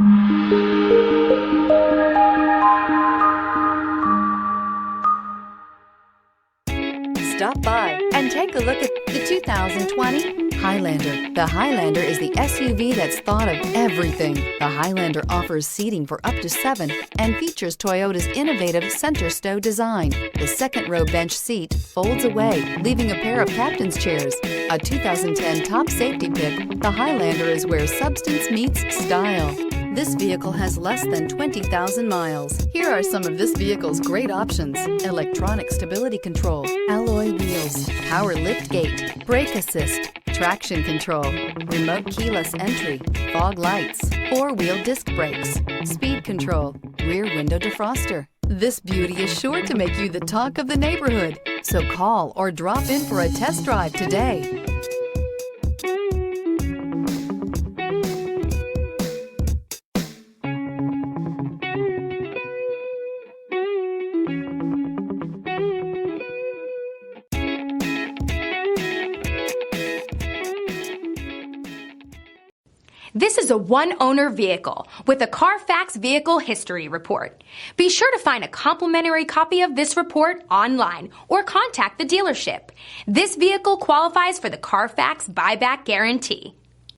Stop by and take a look at the 2020 Highlander. The Highlander is the SUV that's thought of everything. The Highlander offers seating for up to 7 and features Toyota's innovative center stow design. The second row bench seat folds away, leaving a pair of captain's chairs. A 2010 top safety pick, the Highlander is where substance meets style. This vehicle has less than 20,000 miles. Here are some of this vehicle's great options: electronic stability control, alloy wheels, power lift gate, brake assist, traction control, remote keyless entry, fog lights, 4-wheel disc brakes, speed control, rear window defroster. This beauty is sure to make you the talk of the neighborhood. So call or drop in for a test drive today. This is a one-owner vehicle with a Carfax Vehicle History Report. Be sure to find a complimentary copy of this report online or contact the dealership. This vehicle qualifies for the Carfax Buyback Guarantee.